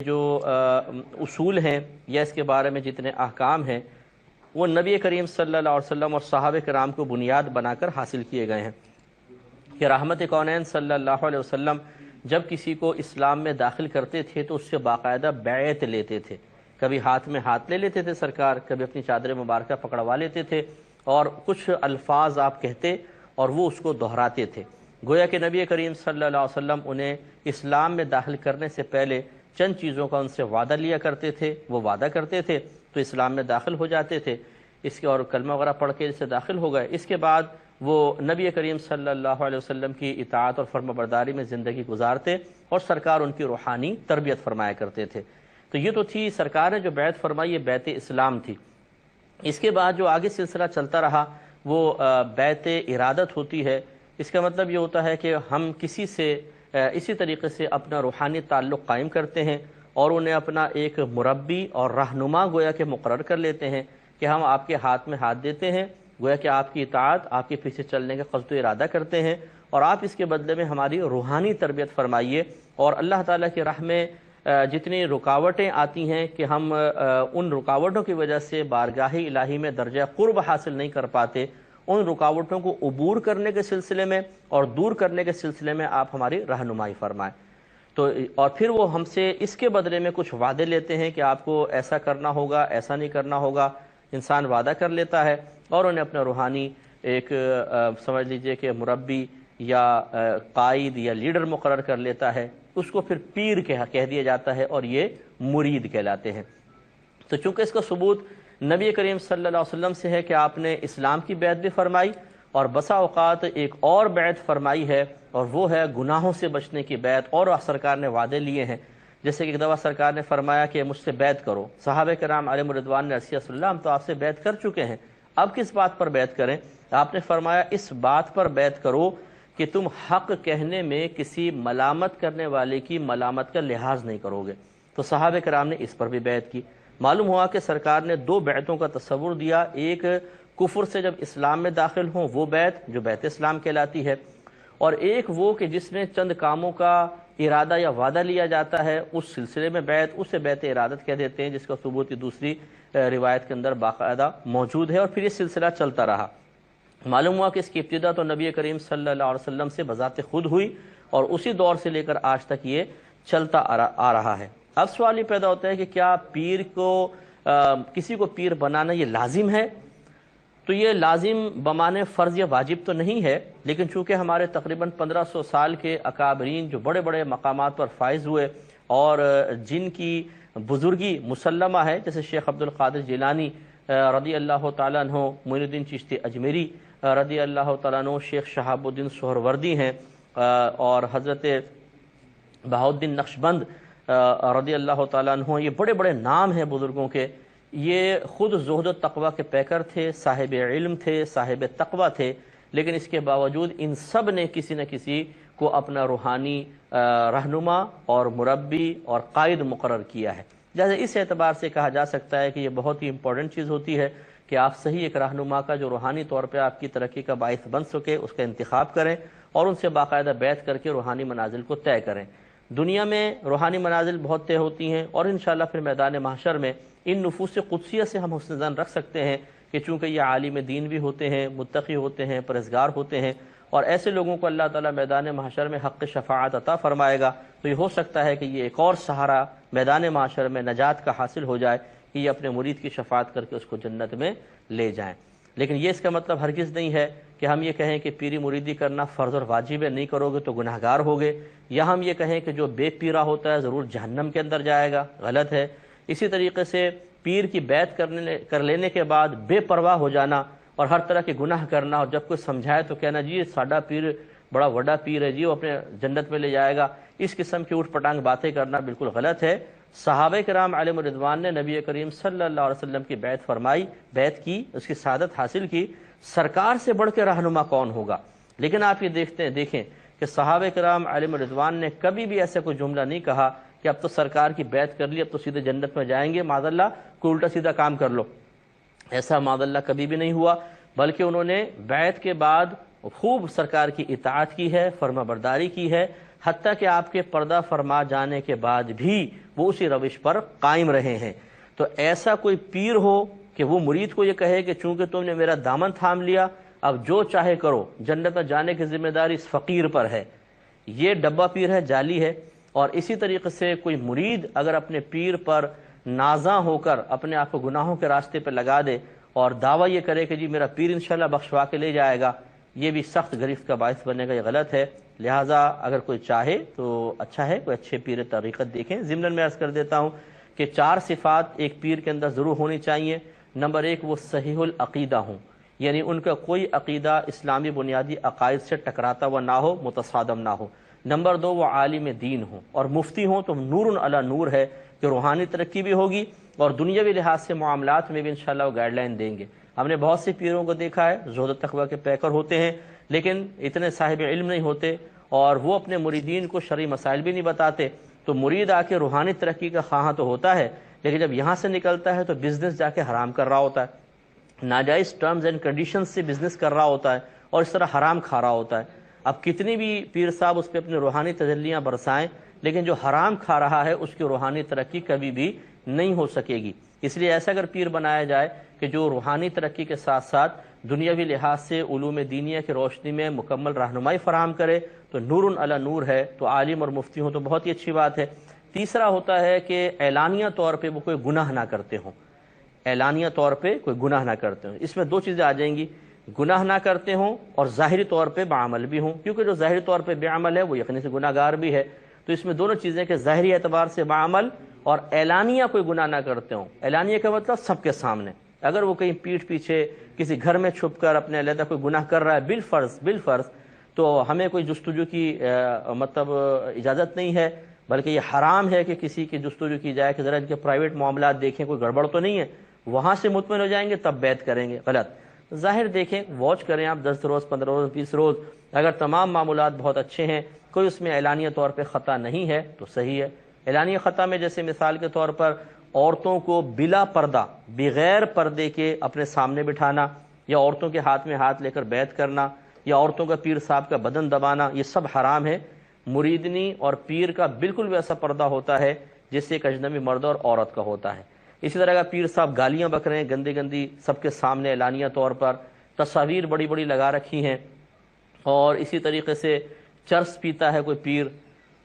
جو اصول ہیں یا اس کے بارے میں جتنے احکام ہیں وہ نبی کریم صلی اللہ علیہ وسلم اور صحابہ کرام کو بنیاد بنا کر حاصل کیے گئے ہیں کہ رحمت کونین صلی اللہ علیہ وسلم جب کسی کو اسلام میں داخل کرتے تھے تو اس سے باقاعدہ بیعت لیتے تھے. کبھی ہاتھ میں ہاتھ لے لیتے تھے سرکار، کبھی اپنی چادر مبارکہ پکڑوا لیتے تھے اور کچھ الفاظ آپ کہتے اور وہ اس کو دہراتے تھے. گویا کہ نبی کریم صلی اللہ علیہ وسلم انہیں اسلام میں داخل کرنے سے پہلے چند چیزوں کا ان سے وعدہ لیا کرتے تھے، وہ وعدہ کرتے تھے تو اسلام میں داخل ہو جاتے تھے. اس کے اور کلمہ وغیرہ پڑھ کے سے داخل ہو گئے. اس کے بعد وہ نبی کریم صلی اللہ علیہ وسلم کی اطاعت اور فرما برداری میں زندگی گزارتے اور سرکار ان کی روحانی تربیت فرمایا کرتے تھے. تو یہ تو تھی سرکار نے جو بیعت فرمائی، یہ بیعت اسلام تھی. اس کے بعد جو آگے سلسلہ چلتا رہا وہ بیعت ارادت ہوتی ہے. اس کا مطلب یہ ہوتا ہے کہ ہم کسی سے اسی طریقے سے اپنا روحانی تعلق قائم کرتے ہیں اور انہیں اپنا ایک مربی اور رہنما گویا کہ مقرر کر لیتے ہیں کہ ہم آپ کے ہاتھ میں ہاتھ دیتے ہیں، گویا کہ آپ کی اطاعت، آپ کے پیچھے چلنے کا قصد و ارادہ کرتے ہیں اور آپ اس کے بدلے میں ہماری روحانی تربیت فرمائیے. اور اللہ تعالیٰ کی راہ میں جتنی رکاوٹیں آتی ہیں کہ ہم ان رکاوٹوں کی وجہ سے بارگاہ الہی میں درجہ قرب حاصل نہیں کر پاتے، ان رکاوٹوں کو عبور کرنے کے سلسلے میں اور دور کرنے کے سلسلے میں آپ ہماری رہنمائی فرمائیں. تو اور پھر وہ ہم سے اس کے بدلے میں کچھ وعدے لیتے ہیں کہ آپ کو ایسا کرنا ہوگا، ایسا نہیں کرنا ہوگا. انسان وعدہ کر لیتا ہے اور انہیں اپنا روحانی ایک سمجھ لیجئے کہ مربی یا قائد یا لیڈر مقرر کر لیتا ہے. اس کو پھر پیر کہہ دیا جاتا ہے اور یہ مرید کہلاتے ہیں. تو چونکہ اس کا ثبوت نبی کریم صلی اللہ علیہ وسلم سے ہے کہ آپ نے اسلام کی بیعت بھی فرمائی اور بسا اوقات ایک اور بیعت فرمائی ہے اور وہ ہے گناہوں سے بچنے کی بیعت. اور سرکار نے وعدے لیے ہیں، جیسے کہ ایک دفعہ سرکار نے فرمایا کہ مجھ سے بیعت کرو. صحابہ کرام علیہم رضوان نے عرض کیا رسول اللہ ہم تو آپ سے بیعت کر چکے ہیں، اب کس بات پر بیعت کریں؟ آپ نے فرمایا اس بات پر بیعت کرو کہ تم حق کہنے میں کسی ملامت کرنے والے کی ملامت کا لحاظ نہیں کرو گے. تو صحابہ کرام نے اس پر بھی بیعت کی. معلوم ہوا کہ سرکار نے دو بیعتوں کا تصور دیا، ایک کفر سے جب اسلام میں داخل ہوں وہ بیعت جو بیعت اسلام کہلاتی ہے، اور ایک وہ کہ جس میں چند کاموں کا ارادہ یا وعدہ لیا جاتا ہے اس سلسلے میں بیعت، اسے بیعت ارادت کہہ دیتے ہیں، جس کا ثبوت دوسری روایت کے اندر باقاعدہ موجود ہے. اور پھر یہ سلسلہ چلتا رہا. معلوم ہوا کہ اس کی ابتدا تو نبی کریم صلی اللہ علیہ وسلم سے بذات خود ہوئی اور اسی دور سے لے کر آج تک یہ چلتا آ رہا ہے. اب سوال یہ پیدا ہوتا ہے کہ کیا پیر کو کسی کو پیر بنانا یہ لازم ہے؟ تو یہ لازم بمانے فرض یا واجب تو نہیں ہے، لیکن چونکہ ہمارے تقریباً 1500 سال کے اکابرین جو بڑے بڑے مقامات پر فائز ہوئے اور جن کی بزرگی مسلمہ ہے، جیسے شیخ عبد القادر جیلانی رضی اللہ تعالیٰ عنہ، معین الدین چشتی اجمیری رضی اللہ تعالیٰ عنہ، شیخ شہاب الدین سہروردی ہیں اور حضرت بہاؤالدین نقشبند رضی اللہ تعالیٰ عنہ، یہ بڑے بڑے نام ہیں بزرگوں کے. یہ خود زہد و تقوی کے پیکر تھے، صاحب علم تھے، صاحب تقوی تھے، لیکن اس کے باوجود ان سب نے کسی نہ کسی کو اپنا روحانی رہنما اور مربی اور قائد مقرر کیا ہے. جیسے اس اعتبار سے کہا جا سکتا ہے کہ یہ بہت ہی امپورٹنٹ چیز ہوتی ہے کہ آپ صحیح ایک رہنما کا جو روحانی طور پہ آپ کی ترقی کا باعث بن سکے اس کا انتخاب کریں اور ان سے باقاعدہ بیعت کر کے روحانی منازل کو طے کریں. دنیا میں روحانی منازل بہت طے ہوتی ہیں اور انشاءاللہ پھر میدان محشر میں ان نفوس قدسیہ سے ہم حسن ظن رکھ سکتے ہیں کہ چونکہ یہ عالم دین بھی ہوتے ہیں، متقی ہوتے ہیں، پرہیزگار ہوتے ہیں اور ایسے لوگوں کو اللہ تعالیٰ میدان محشر میں حق شفاعت عطا فرمائے گا. تو یہ ہو سکتا ہے کہ یہ ایک اور سہارا میدان محشر میں نجات کا حاصل ہو جائے کہ یہ اپنے مرید کی شفاعت کر کے اس کو جنت میں لے جائیں. لیکن یہ اس کا مطلب ہرگز نہیں ہے کہ ہم یہ کہیں کہ پیری مریدی کرنا فرض اور واجب ہے، نہیں کرو گے تو گناہ گار ہوگے، یا ہم یہ کہیں کہ جو بے پیرا ہوتا ہے ضرور جہنم کے اندر جائے گا، غلط ہے. اسی طریقے سے پیر کی بیعت کر لینے کے بعد بے پرواہ ہو جانا اور ہر طرح کے گناہ کرنا اور جب کوئی سمجھائے تو کہنا جی ساڈا پیر بڑا وڈا پیر ہے جی وہ اپنے جنت میں لے جائے گا، اس قسم کی اوٹ پٹانگ باتیں کرنا بالکل غلط ہے. صحابہ کرام علیہم رضوان نے نبی کریم صلی اللہ علیہ وسلم کی بیعت فرمائی، بیعت کی، اس کی سعادت حاصل کی. سرکار سے بڑھ کے رہنما کون ہوگا؟ لیکن آپ یہ دیکھیں کہ صحابہ کرام علیہم رضوان نے کبھی بھی ایسا کوئی جملہ نہیں کہا کہ اب تو سرکار کی بیعت کر لی اب تو سیدھے جنت میں جائیں گے، معاذ اللہ کوئی الٹا سیدھا کام کر لو. ایسا معاذ اللہ کبھی بھی نہیں ہوا، بلکہ انہوں نے بیعت کے بعد خوب سرکار کی اطاعت کی ہے، فرما برداری کی ہے، حتیٰ کہ آپ کے پردہ فرما جانے کے بعد بھی وہ اسی روش پر قائم رہے ہیں۔ تو ایسا کوئی پیر ہو کہ وہ مرید کو یہ کہے کہ چونکہ تم نے میرا دامن تھام لیا، اب جو چاہے کرو، جنت میں جانے کی ذمہ داری اس فقیر پر ہے، یہ ڈبہ پیر ہے، جعلی ہے۔ اور اسی طریقے سے کوئی مرید اگر اپنے پیر پر نازاں ہو کر اپنے آپ کو گناہوں کے راستے پہ لگا دے اور دعویٰ یہ کرے کہ جی میرا پیر انشاءاللہ بخشوا کے لے جائے گا، یہ بھی سخت گرفت کا باعث بنے گا، یہ غلط ہے۔ لہٰذا اگر کوئی چاہے تو اچھا ہے، کوئی اچھے پیر طریقت دیکھیں۔ ضمناً میں عرض کر دیتا ہوں کہ 4 صفات ایک پیر کے اندر ضرور ہونی چاہیے۔ نمبر 1، وہ صحیح العقیدہ ہوں، یعنی ان کا کوئی عقیدہ اسلامی بنیادی عقائد سے ٹکراتا ہوا نہ ہو، متصادم نہ ہو۔ نمبر 2، وہ عالم دین ہوں، اور مفتی ہوں تو نور علی نور ہے کہ روحانی ترقی بھی ہوگی اور دنیاوی لحاظ سے معاملات میں بھی انشاءاللہ وہ گائیڈ لائن دیں گے۔ ہم نے بہت سے پیروں کو دیکھا ہے، زہد و تقویٰ کے پیکر ہوتے ہیں لیکن اتنے صاحب علم نہیں ہوتے، اور وہ اپنے مریدین کو شرعی مسائل بھی نہیں بتاتے۔ تو مرید آ کے روحانی ترقی کا خواہاں تو ہوتا ہے، لیکن جب یہاں سے نکلتا ہے تو بزنس جا کے حرام کر رہا ہوتا ہے، ناجائز ٹرمز اینڈ کنڈیشنز سے بزنس کر رہا ہوتا ہے اور اس طرح حرام کھا رہا ہوتا ہے۔ اب کتنی بھی پیر صاحب اس پہ اپنی روحانی تجلیاں برسائیں، لیکن جو حرام کھا رہا ہے اس کی روحانی ترقی کبھی بھی نہیں ہو سکے گی۔ اس لیے ایسا اگر پیر بنایا جائے کہ جو روحانی ترقی کے ساتھ ساتھ دنیاوی لحاظ سے علوم دینیہ کی روشنی میں مکمل رہنمائی فراہم کرے تو نور علی نور ہے، تو عالم اور مفتی ہوں تو بہت ہی اچھی بات ہے۔ تیسرا ہوتا ہے کہ اعلانیہ طور پہ وہ کوئی گناہ نہ کرتے ہوں، اعلانیہ طور پہ کوئی گناہ نہ کرتے ہوں۔ اس میں 2 چیزیں آ جائیں گی، گناہ نہ کرتے ہوں اور ظاہری طور پہ بعمل بھی ہوں، کیونکہ جو ظاہری طور پہ بعمل ہے وہ یقینی سے گناہ گار بھی ہے۔ تو اس میں دونوں چیزیں کہ ظاہری اعتبار سے بعمل اور اعلانیہ کوئی گناہ نہ کرتے ہوں۔ اعلانیہ کا مطلب سب کے سامنے، اگر وہ کہیں پیٹھ پیچھے کسی گھر میں چھپ کر اپنے علیحدہ کوئی گناہ کر رہا ہے بالفرض تو ہمیں کوئی جستجو کی مطلب اجازت نہیں ہے، بلکہ یہ حرام ہے کہ کسی کی جستجو کی جائے کہ ذرا ان کے پرائیویٹ معاملات دیکھیں کوئی گڑبڑ تو نہیں ہے، وہاں سے مطمئن ہو جائیں گے تب بیعت کریں گے، غلط۔ ظاہر دیکھیں، واچ کریں آپ 10 روز 15 روز 20 روز، اگر تمام معاملات بہت اچھے ہیں، کوئی اس میں اعلانیہ طور پہ خطا نہیں ہے تو صحیح ہے۔ اعلانیہ خطا میں جیسے مثال کے طور پر عورتوں کو بلا پردہ، بغیر پردے کے اپنے سامنے بٹھانا، یا عورتوں کے ہاتھ میں ہاتھ لے کر بیعت کرنا، یا عورتوں کا پیر صاحب کا بدن دبانا، یہ سب حرام ہے۔ مریدنی اور پیر کا بالکل ویسا پردہ ہوتا ہے جس سے ایک اجنبی مرد اور عورت کا ہوتا ہے۔ اسی طرح کا پیر صاحب گالیاں بک رہے ہیں گندی گندی سب کے سامنے اعلانیہ طور پر، تصاویر بڑی بڑی لگا رکھی ہیں، اور اسی طریقے سے چرس پیتا ہے کوئی پیر،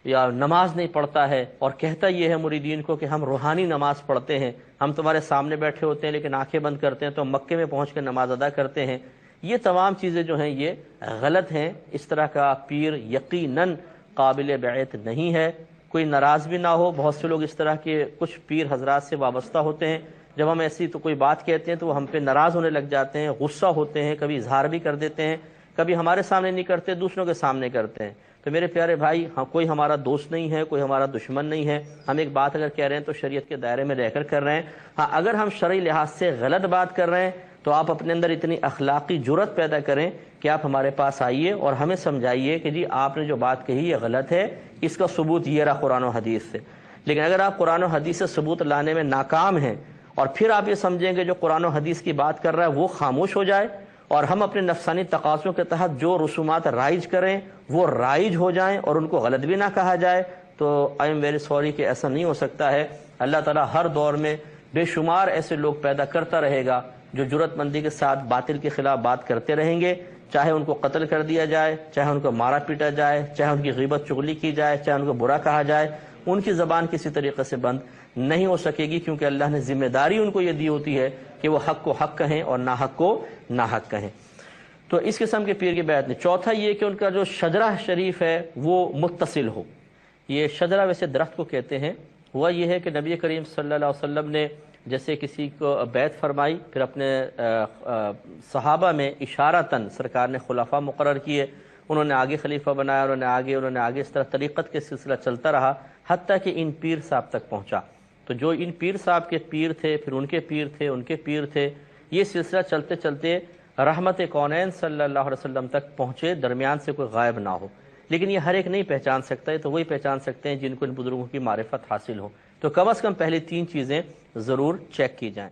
یا نماز نہیں پڑھتا ہے اور کہتا یہ ہے مریدین کو کہ ہم روحانی نماز پڑھتے ہیں، ہم تمہارے سامنے بیٹھے ہوتے ہیں لیکن آنکھیں بند کرتے ہیں تو ہم مکے میں پہنچ کے نماز ادا کرتے ہیں۔ یہ تمام چیزیں جو ہیں یہ غلط ہیں۔ اس طرح کا پیر یقیناً قابل بیعت نہیں ہے۔ کوئی ناراض بھی نہ ہو، بہت سے لوگ اس طرح کے کچھ پیر حضرات سے وابستہ ہوتے ہیں، جب ہم ایسی تو کوئی بات کہتے ہیں تو وہ ہم پہ ناراض ہونے لگ جاتے ہیں، غصہ ہوتے ہیں، کبھی اظہار بھی کر دیتے ہیں، کبھی ہمارے سامنے نہیں کرتے، دوسروں کے سامنے کرتے ہیں۔ تو میرے پیارے بھائی، کوئی ہمارا دوست نہیں ہے، کوئی ہمارا دشمن نہیں ہے، ہم ایک بات اگر کہہ رہے ہیں تو شریعت کے دائرے میں رہ کر کر رہے ہیں۔ ہاں، اگر ہم شرعی لحاظ سے غلط بات کر رہے ہیں تو آپ اپنے اندر اتنی اخلاقی جرأت پیدا کریں کہ آپ ہمارے پاس آئیے اور ہمیں سمجھائیے کہ جی آپ نے جو بات کہی یہ غلط ہے، اس کا ثبوت یہ رہا قرآن و حدیث سے۔ لیکن اگر آپ قرآن و حدیث سے ثبوت لانے میں ناکام ہیں اور پھر آپ یہ سمجھیں کہ جو قرآن و حدیث کی بات کر رہا ہے وہ خاموش ہو جائے اور ہم اپنے نفسانی تقاضوں کے تحت جو رسومات رائج کریں وہ رائج ہو جائیں اور ان کو غلط بھی نہ کہا جائے، تو آئی ایم ویری سوری کہ ایسا نہیں ہو سکتا ہے۔ اللہ تعالیٰ ہر دور میں بے شمار ایسے لوگ پیدا کرتا رہے گا جو جرأت مندی کے ساتھ باطل کے خلاف بات کرتے رہیں گے، چاہے ان کو قتل کر دیا جائے، چاہے ان کو مارا پیٹا جائے، چاہے ان کی غیبت چغلی کی جائے، چاہے ان کو برا کہا جائے، ان کی زبان کسی طریقے سے بند نہیں ہو سکے گی، کیونکہ اللہ نے ذمہ داری ان کو یہ دی ہوتی ہے کہ وہ حق کو حق کہیں اور ناحق کو ناحق کہیں۔ تو اس قسم کے پیر کی بیعت نہیں۔ چوتھا یہ کہ ان کا جو شجرہ شریف ہے وہ متصل ہو۔ یہ شجرہ ویسے درخت کو کہتے ہیں، ہوا یہ ہے کہ نبی کریم صلی اللہ علیہ وسلم نے جیسے کسی کو بیعت فرمائی، پھر اپنے صحابہ میں اشارتاً سرکار نے خلفاء مقرر کیے، انہوں نے آگے خلیفہ بنایا، انہوں نے آگے اس طرح طریقت کے سلسلہ چلتا رہا حتیٰ کہ ان پیر صاحب تک پہنچا۔ تو جو ان پیر صاحب کے پیر تھے، پھر ان کے پیر تھے، ان کے پیر تھے، یہ سلسلہ چلتے چلتے رحمت کونین صلی اللہ علیہ وسلم تک پہنچے، درمیان سے کوئی غائب نہ ہو۔ لیکن یہ ہر ایک نہیں پہچان سکتا ہے، تو وہی پہچان سکتے ہیں جن کو ان بزرگوں کی معرفت حاصل ہو۔ تو کم از کم پہلی 3 چیزیں ضرور چیک کی جائیں۔